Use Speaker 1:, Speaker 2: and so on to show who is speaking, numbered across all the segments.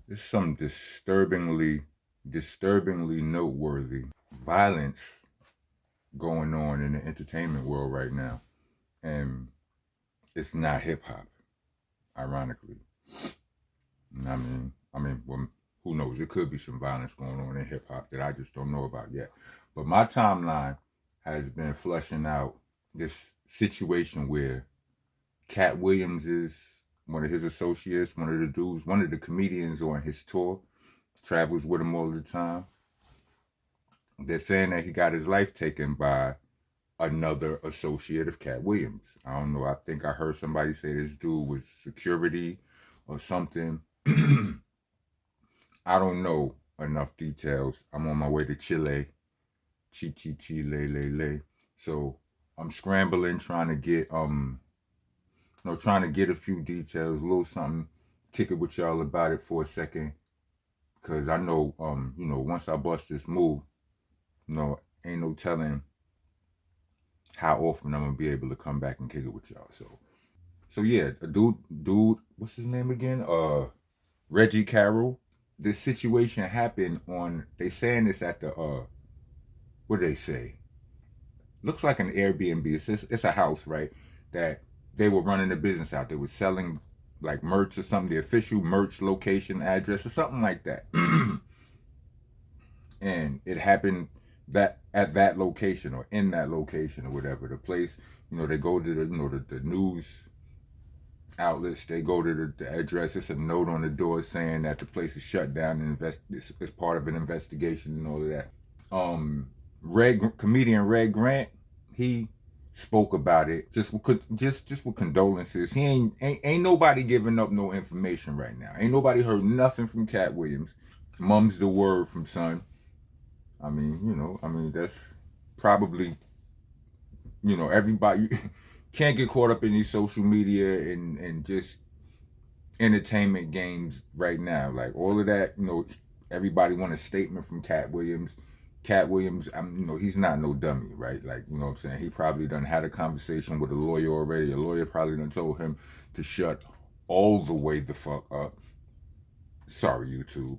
Speaker 1: There's some disturbingly noteworthy violence going on in the entertainment world right now. And it's not hip hop, ironically. Well, who knows? There could be some violence going on in hip hop that I just don't know about yet. But my timeline has been fleshing out this situation where Katt Williams is one of his associates, one of the dudes, one of the comedians on his tour, travels with him all the time. They're saying that he got his life taken by another associate of Katt Williams. I don't know. I think I heard somebody say this dude was security or something. I don't know enough details. I'm on my way to Chile. Chi. So I'm scrambling, trying to get a few details, a little something, kick it with y'all about it for a second. Cause I know once I bust this move, ain't no telling how often I'm gonna be able to come back and kick it with y'all. So yeah, a dude, what's his name again? Reggie Carroll. This situation happened on. They saying this at the what do they say? Looks like an Airbnb. It's a house, right? That they were running the business out. They were selling like merch or something. The official merch location address or something like that. And it happened that at that location or in that location or whatever. The place, they go to the news outlets, they go to the address. It's a note on the door saying that the place is shut down and it's part of an investigation and all of that. Comedian Red Grant, he spoke about it just with condolences. He ain't nobody giving up no information right now. Ain't nobody heard nothing from Katt Williams. Mum's the word from Son. That's probably, everybody can't get caught up in these social media and just entertainment games right now. Like all of that, everybody want a statement from Katt Williams. Katt Williams, he's not no dummy, right? Like, what I'm saying? He probably done had a conversation with a lawyer already. A lawyer probably done told him to shut all the way the fuck up. Sorry, YouTube.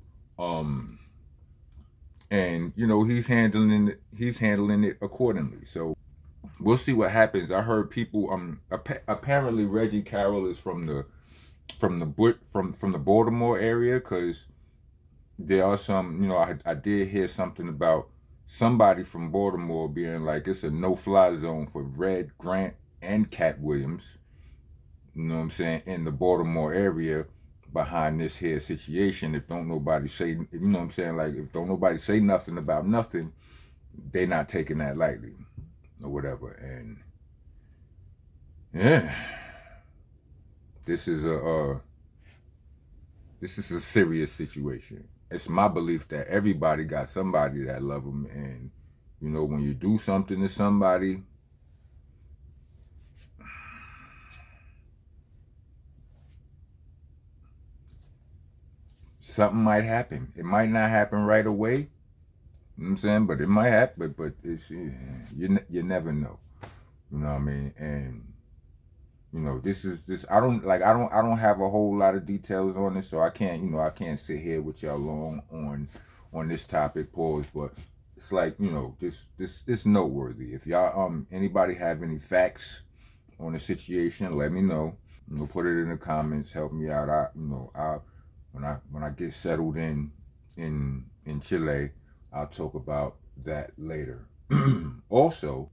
Speaker 1: And he's handling it accordingly. So we'll see what happens. I heard people apparently Reggie Carroll is from the Baltimore area, because there are some, I did hear something about somebody from Baltimore being like it's a no-fly zone for Red Grant and Katt Williams, you know what I'm saying, in the Baltimore area behind this here situation. If don't nobody say, you know what I'm saying, like if don't nobody say nothing about nothing, they not taking that lightly or whatever. And yeah, this is a serious situation. It's my belief that everybody got somebody that love them, and when you do something to somebody, something might happen. It might not happen right away, you know what I'm saying, but it might happen. But it's you never know, you know what I mean. And this I don't have a whole lot of details on this, so I can't sit here with y'all long on this topic. Pause. But it's like, this it's noteworthy. If y'all anybody have any facts on the situation, let me know. Put it in the comments. Help me out. When I get settled in Chile, I'll talk about that later. Also,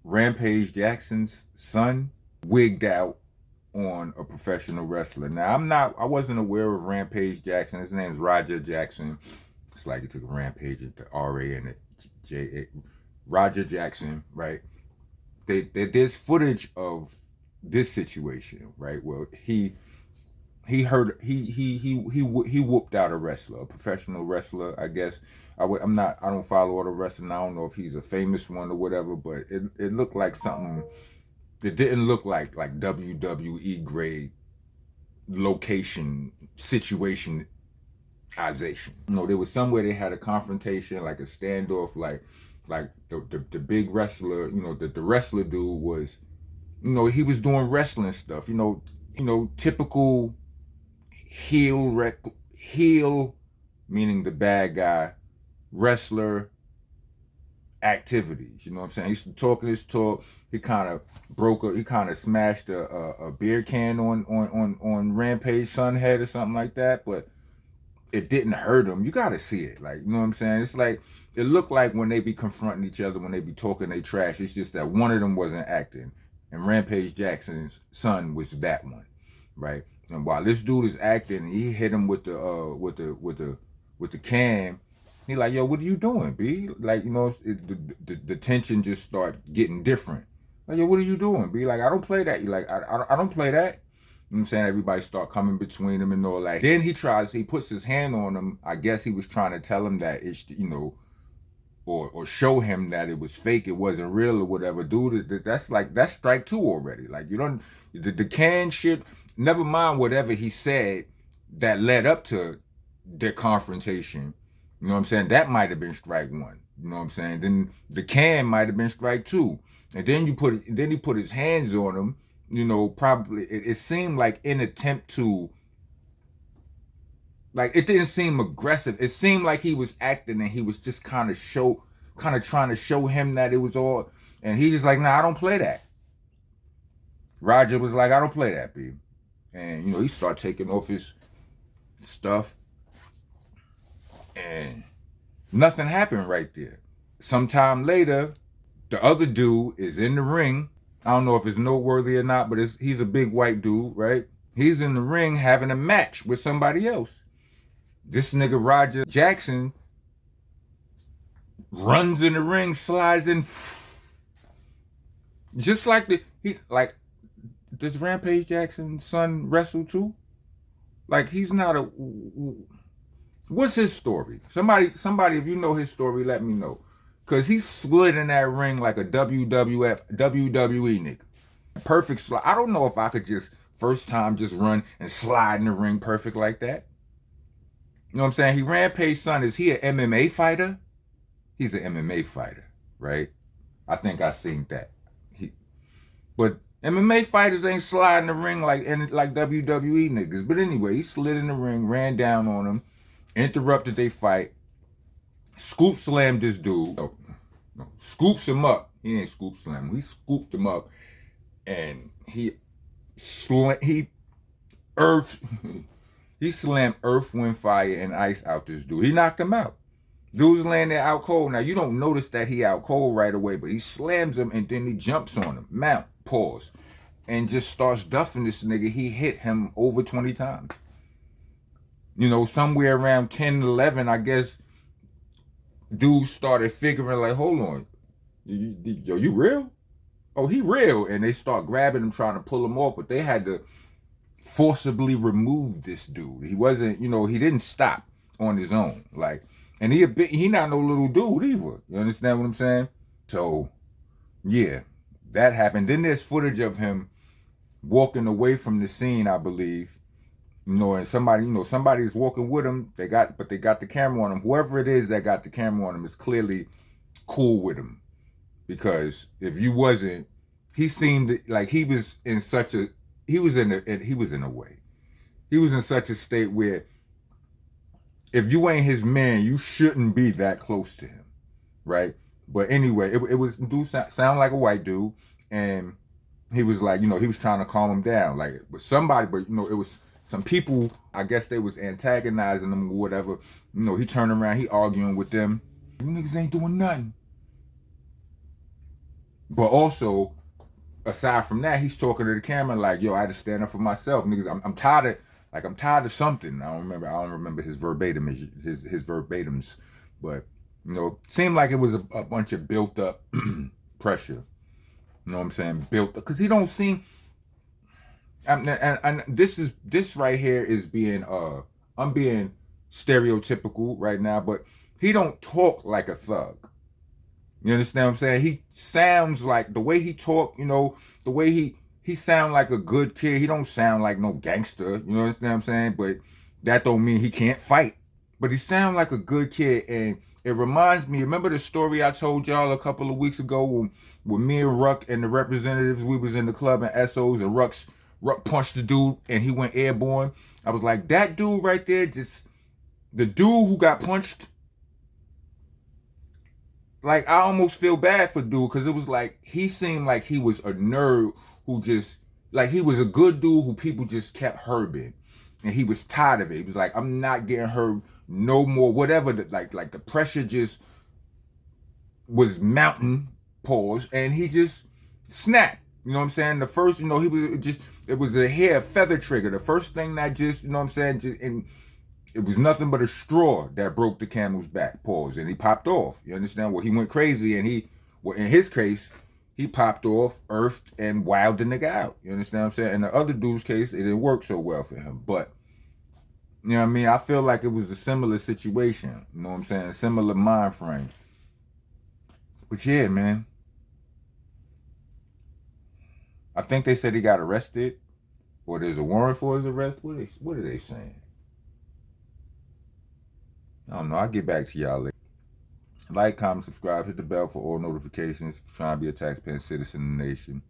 Speaker 1: Rampage Jackson's son wigged out on a professional wrestler. Now I wasn't aware of Rampage Jackson. His name's Roger Jackson. It's like he took a rampage at the R-A and the J-A. Roger Jackson, right? There's footage of this situation, right? Well, he whooped out a wrestler, a professional wrestler, I guess. I don't follow all the wrestling. I don't know if he's a famous one or whatever, but it looked like something. It didn't look like WWE grade location situation. There was somewhere they had a confrontation, like a standoff, like the big wrestler, the wrestler dude was, he was doing wrestling stuff, typical heel heel, meaning the bad guy, wrestler activities. You know what I'm saying? He used to talk this talk. He kind of smashed a beer can on Rampage Son head or something like that, but it didn't hurt him. You gotta see it. Like, you know what I'm saying? It's like, it looked like when they be confronting each other, when they be talking they trash, it's just that one of them wasn't acting. And Rampage Jackson's son was that one, right? And while this dude is acting, he hit him with the can. He like, yo, what are you doing, B? Like, you know, the tension just start getting different. Like, yo, what are you doing, B? Like, I don't play that. You like, I don't play that. You know what I'm saying? Everybody start coming between him and all that. Then he puts his hand on him. I guess he was trying to tell him that it's, you know, or show him that it was fake, it wasn't real or whatever. Dude, that's strike two already. Like, you don't, the can shit, never mind whatever he said that led up to their confrontation. You know what I'm saying? That might have been strike one. You know what I'm saying? Then the can might have been strike two. And then he put his hands on him. You know, probably it seemed like in attempt to, like, it didn't seem aggressive. It seemed like he was acting and he was just kind of trying to show him that it was all. And he's just like, nah, I don't play that. Roger was like, I don't play that, B. And, you know, he started taking off his stuff. And nothing happened right there. Sometime later, the other dude is in the ring. I don't know if it's noteworthy or not, but he's a big white dude, right? He's in the ring having a match with somebody else. This nigga Rampage Jackson runs in the ring, slides in, just like does Rampage Jackson's son wrestle too? Like, he's not a, what's his story? Somebody, if you know his story, let me know. Cause he slid in that ring like a WWE nigga. Perfect slide. I don't know if I could just first time just run and slide in the ring perfect like that. You know what I'm saying? He Rampage Son. Is he an MMA fighter? He's an MMA fighter, right? I think I seen that. But MMA fighters ain't sliding the ring like WWE niggas. But anyway, he slid in the ring, ran down on him, interrupted their fight. Scoop slammed this dude. No, scoops him up. He ain't scoop slammed him. He scooped him up, and he slammed earth, wind, fire, and ice out this dude. He knocked him out. Dude's laying there out cold. Now, you don't notice that he out cold right away, but he slams him, and then he jumps on him. Mount, pause, and just starts duffing this nigga. He hit him over 20 times. You know, somewhere around 10, 11, I guess, dudes started figuring like, hold on, yo, you real? Oh, he real. And they start grabbing him, trying to pull him off, but they had to forcibly remove this dude. He wasn't, you know, he didn't stop on his own. Like, and he not no little dude either. You understand what I'm saying? So, yeah, that happened. Then there's footage of him walking away from the scene, I believe. You know, and somebody's walking with him. They got the camera on him. Whoever it is that got the camera on him is clearly cool with him. Because if you wasn't, he seemed like he was in such a state where if you ain't his man, you shouldn't be that close to him, right? But anyway, it was dude sound like a white dude, and he was like, you know, he was trying to calm him down, like, but you know, it was some people, I guess they was antagonizing him or whatever. You know, he turned around, he arguing with them. You niggas ain't doing nothing. But also, aside from that, he's talking to the camera like, yo, I had to stand up for myself. Niggas, I'm tired of something. I don't remember his verbatims. But, you know, seemed like it was a bunch of built up pressure. You know what I'm saying? Built up. Because he don't seem, and this right here is being I'm being stereotypical right now, but he don't talk like a thug. You understand what I'm saying? He sounds like, the way he talk, you know, the way he sound like a good kid. He don't sound like no gangster. You understand what I'm saying? But that don't mean he can't fight. But he sound like a good kid, and it reminds me, remember the story I told y'all a couple of weeks ago when me and Ruck and the representatives, we was in the club in Essos, and Ruck punched the dude and he went airborne. I was like, that dude right there, just, the dude who got punched, like, I almost feel bad for dude, because it was like, he seemed like he was a nerd who just, like, he was a good dude who people just kept herbing, and he was tired of it. He was like, I'm not getting hurt no more, whatever, like the pressure just was mounting, pause, and he just snapped. You know what I'm saying? The first, he was just, it was a hair feather trigger. The first thing that just, you know what I'm saying, and it was nothing but a straw that broke the camel's back, pause, and he popped off. You understand? Well, he went crazy, and in his case, he popped off, earthed, and wowed the nigga out. You understand what I'm saying? In the other dude's case, it didn't work so well for him. But, you know what I mean? I feel like it was a similar situation. You know what I'm saying? A similar mind frame. But yeah, man. I think they said he got arrested, or there's a warrant for his arrest. What are they saying? I don't know. I'll get back to y'all later. Like, comment, subscribe, hit the bell for all notifications. If you're trying to be a taxpaying citizen in the nation,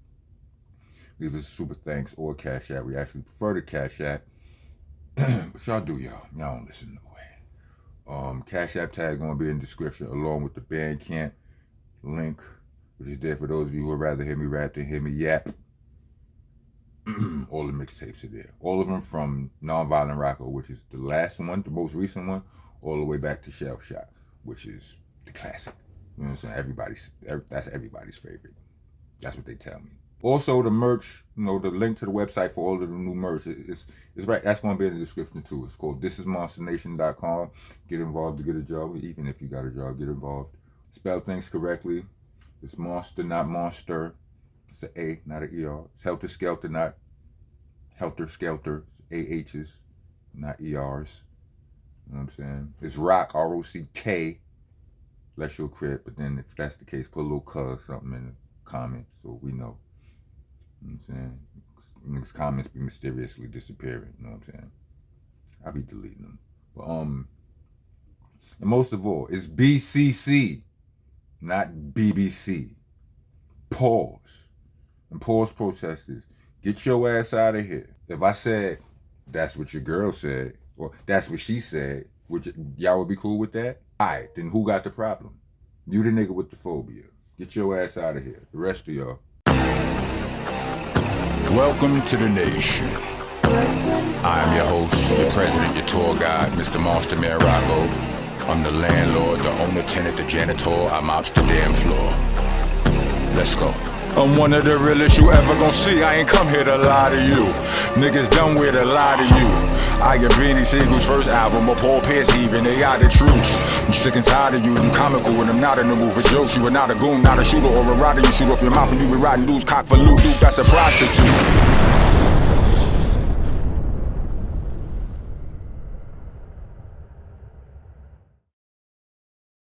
Speaker 1: leave us a super thanks or Cash App. We actually prefer the Cash App. But y'all do, y'all. Y'all don't listen no way. Cash App tag gonna be in the description along with the Bandcamp link, which is there for those of you who would rather hear me rap than hear me yap. All the mixtapes are there. All of them from Nonviolent Rocko, which is the last one, the most recent one, all the way back to Shell Shock, which is the classic. You know what I'm saying? That's everybody's favorite. That's what they tell me. Also, the merch, the link to the website for all of the new merch is right. That's going to be in the description too. It's called thisismonstanation.com. Get involved to get a job. Even if you got a job, get involved. Spell things correctly. It's monster, not monster. It's an A, not an ER. It's helter skelter, not helter skelter. It's AHs, not ERs. You know what I'm saying? It's rock, ROCK. Bless your crib. But then if that's the case, put a little something in the comment so we know. You know what I'm saying? Niggas' comments be mysteriously disappearing. You know what I'm saying? I be deleting them. But and most of all, it's BCC, not BBC. Pause. And pause protesters. Get your ass out of here. If I said, that's what your girl said, or that's what she said, y'all would be cool with that? Alright, then who got the problem? You the nigga with the phobia. Get your ass out of here. The rest of y'all.
Speaker 2: Welcome to the nation. I am your host, your president, your tour guide, Mr. Monster Man Rocko. I'm the landlord, the owner, tenant, the janitor. I'm out to the damn floor. Let's go. I'm one of the realest you ever gon' see. I ain't come here to lie to you. Niggas done with a lie to you. I get Beanie Siegel's first album, or Paul Pierce even, they got the truth. I'm sick and tired of you, you comical when I'm not in the mood for jokes. You are not a goon, not a shooter or a rider. You shoot off your mouth and you be riding dudes, cock for loot, dude, that's a prostitute.